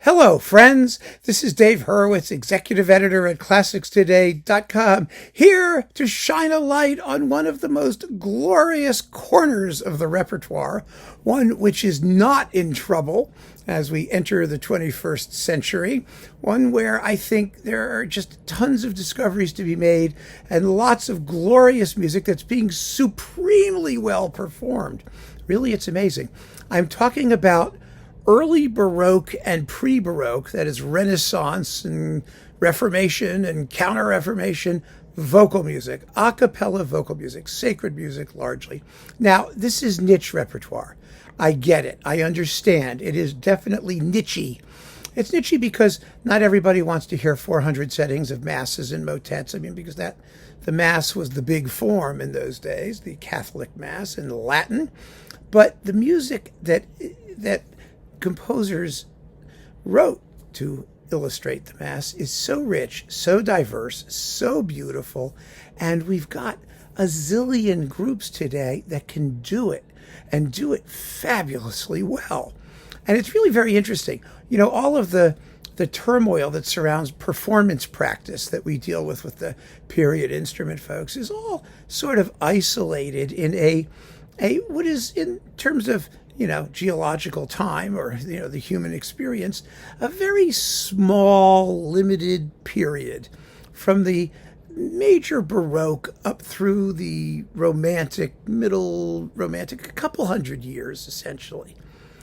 Hello, friends. This is Dave Hurwitz, executive editor at ClassicsToday.com, here to shine a light on one of the most glorious corners of the repertoire, one which is not in trouble as we enter the 21st century, one where I think there are just tons of discoveries to be made and lots of glorious music that's being supremely well performed. Really, it's amazing. I'm talking about early Baroque and pre-Baroque, that is Renaissance and Reformation and Counter-Reformation vocal music, a cappella vocal music, sacred music largely. Now, this is niche repertoire. I get it. I understand. It is definitely niche-y. It's niche-y because not everybody wants to hear 400 settings of masses and motets. I mean, because the mass was the big form in those days, the Catholic mass in Latin. But the music that composers wrote to illustrate the Mass is so rich, so diverse, so beautiful, and we've got a zillion groups today that can do it and do it fabulously well. And it's really very interesting. You know, all of the turmoil that surrounds performance practice that we deal with the period instrument folks is all sort of isolated in a what is, in terms of geological time or, the human experience, a very small, limited period from the major Baroque up through the middle Romantic, a couple hundred years, essentially.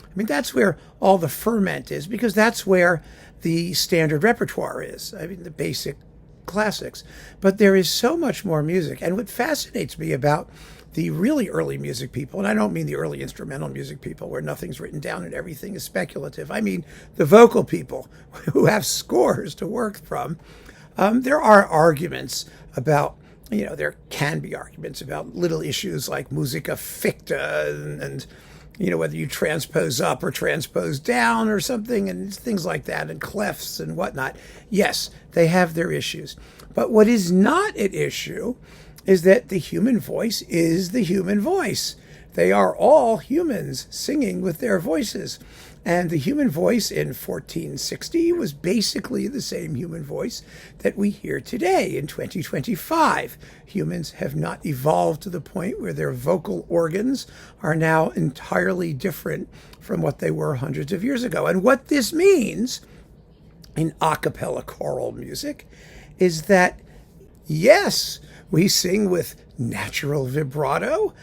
I mean, that's where all the ferment is, because that's where the standard repertoire is. I mean, the basic classics. But there is so much more music. And what fascinates me about the really early music people, and I don't mean the early instrumental music people where nothing's written down and everything is speculative. I mean the vocal people who have scores to work from. There are arguments about, there can be arguments about little issues like musica ficta and whether you transpose up or transpose down or something and things like that, and clefs and whatnot. Yes, they have their issues. But what is not at issue is that the human voice is the human voice. They are all humans singing with their voices. And the human voice in 1460 was basically the same human voice that we hear today in 2025. Humans have not evolved to the point where their vocal organs are now entirely different from what they were hundreds of years ago. And what this means in a cappella choral music is that, yes, we sing with natural vibrato.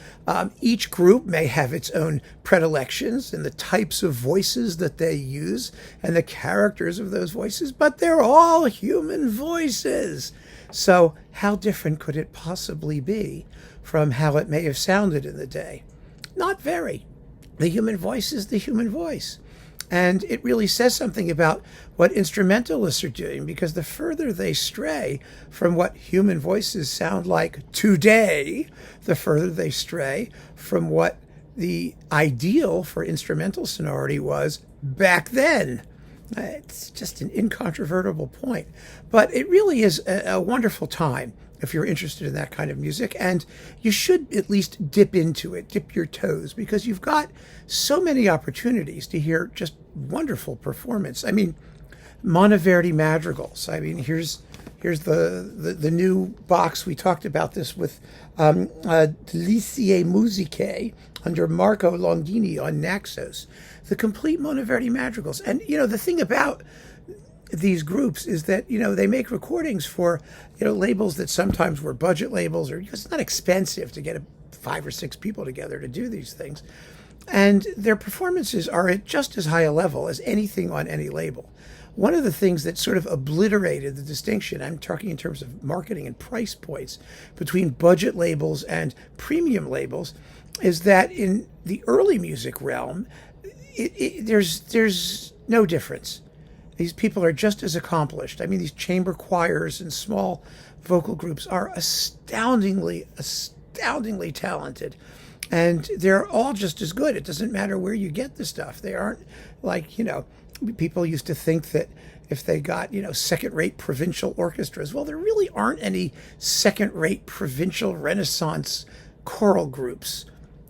Each group may have its own predilections and the types of voices that they use and the characters of those voices, but they're all human voices. So how different could it possibly be from how it may have sounded in the day? Not very. The human voice is the human voice. And it really says something about what instrumentalists are doing, because the further they stray from what human voices sound like today, the further they stray from what the ideal for instrumental sonority was back then. It's just an incontrovertible point. But it really is a wonderful time if you're interested in that kind of music, and you should at least dip into it, dip your toes, because you've got so many opportunities to hear just wonderful performance. I mean, Monteverdi madrigals. I mean, here's the new box. We talked about this with Delicie Musicae under Marco Longini on Naxos. The complete Monteverdi madrigals. And, the thing about these groups is that, they make recordings for, labels that sometimes were budget labels, or because it's not expensive to get 5 or 6 people together to do these things. And their performances are at just as high a level as anything on any label. One of the things that sort of obliterated the distinction, I'm talking in terms of marketing and price points, between budget labels and premium labels, is that in the early music realm, there's no difference. These people are just as accomplished. I mean, these chamber choirs and small vocal groups are astoundingly talented. And they're all just as good. It doesn't matter where you get the stuff. They aren't like, people used to think that if they got, second-rate provincial orchestras. Well, there really aren't any second-rate provincial Renaissance choral groups.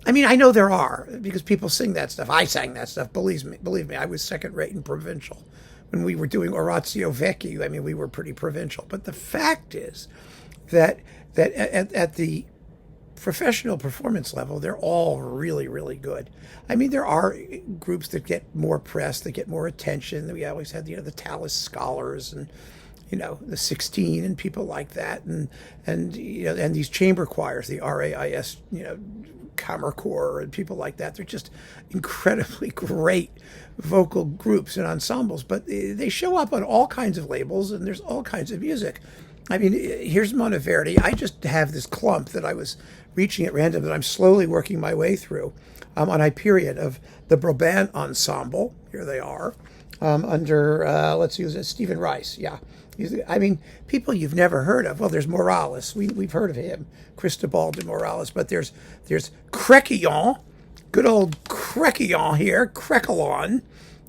I mean, I know there are, because people sing that stuff. I sang that stuff. Believe me, I was second-rate and provincial. when we were doing Orazio Vecchi, I mean, we were pretty provincial. But the fact is that at the professional performance level, they're all really, really good. I mean, there are groups that get more press, that get more attention. We always had, the Tallis Scholars and, the 16 and people like that, and and these chamber choirs, the RAIS, Kammerchor and people like that. They're just incredibly great vocal groups and ensembles, but they show up on all kinds of labels, and there's all kinds of music. I mean, here's Monteverdi. I just have this clump that I was reaching at random that I'm slowly working my way through on Hyperion of the Brabant Ensemble. Here they are under, let's use it, Stephen Rice. Yeah. I mean, people you've never heard of. Well, there's Morales. We've heard of him, Cristobal de Morales. But there's Crecillon, good old Crecillon here, Crequillon.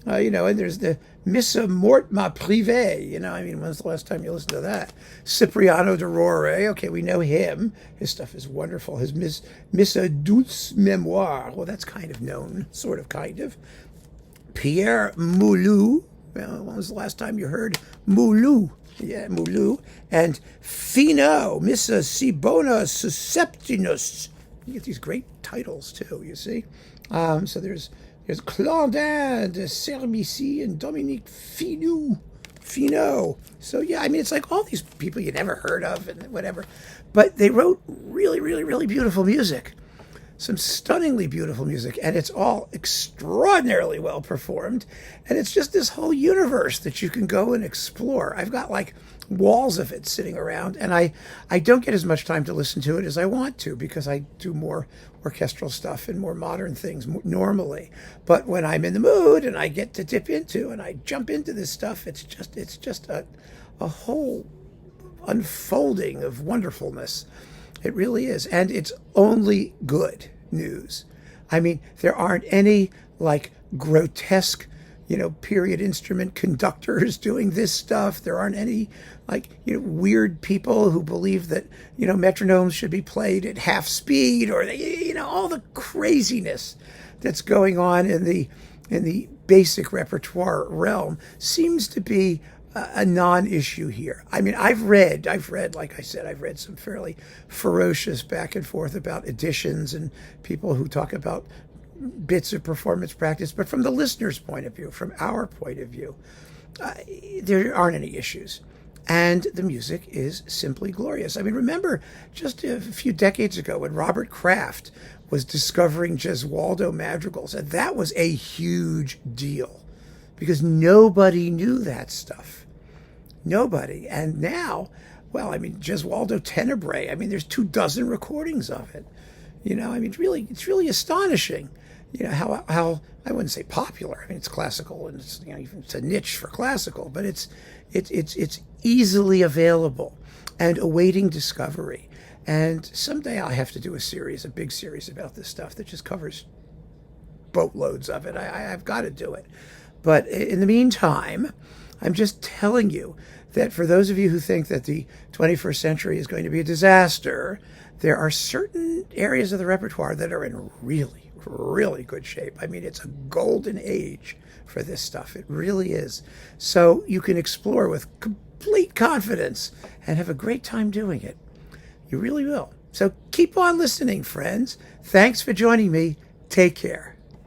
And there's the Missa Mort Ma Privée. I mean, when's the last time you listened to that? Cipriano de Rore. Okay, we know him. His stuff is wonderful. His Missa Douce Mémoire. Well, that's kind of known, sort of, kind of. Pierre Moulou. Well, when was the last time you heard Moulou? Yeah, Moulou. And Fino, Missa Sibona Susceptinus. You get these great titles, too, you see. So there's Claudin de Sermici and Dominique Finot. So, yeah, I mean, it's like all these people you never heard of and whatever. But they wrote really, really, really beautiful music. Some stunningly beautiful music, and it's all extraordinarily well performed, and it's just this whole universe that you can go and explore. I've got like walls of it sitting around, and I don't get as much time to listen to it as I want to, because I do more orchestral stuff and more modern things normally. But when I'm in the mood and I get to dip into and I jump into this stuff, it's just a whole unfolding of wonderfulness. It really is. And it's only good news. I mean, there aren't any like grotesque, period instrument conductors doing this stuff. There aren't any like, weird people who believe that, metronomes should be played at half speed, or, all the craziness that's going on in the basic repertoire realm seems to be a non-issue here. I mean, I've read, like I said, I've read some fairly ferocious back and forth about editions and people who talk about bits of performance practice. But from the listener's point of view, from our point of view, there aren't any issues. And the music is simply glorious. I mean, remember just a few decades ago when Robert Kraft was discovering Gesualdo madrigals, and that was a huge deal because nobody knew that stuff. Nobody. And now, well, I mean, Gesualdo Tenebrae, I mean, there's 24 recordings of it. I mean, it's really astonishing, how I wouldn't say popular. I mean, it's classical, and it's a niche for classical, but it's easily available and awaiting discovery. And someday I'll have to do a big series about this stuff that just covers boatloads of it. I've got to do it. But in the meantime, I'm just telling you that for those of you who think that the 21st century is going to be a disaster, there are certain areas of the repertoire that are in really, really good shape. I mean, it's a golden age for this stuff. It really is. So you can explore with complete confidence and have a great time doing it. You really will. So keep on listening, friends. Thanks for joining me. Take care.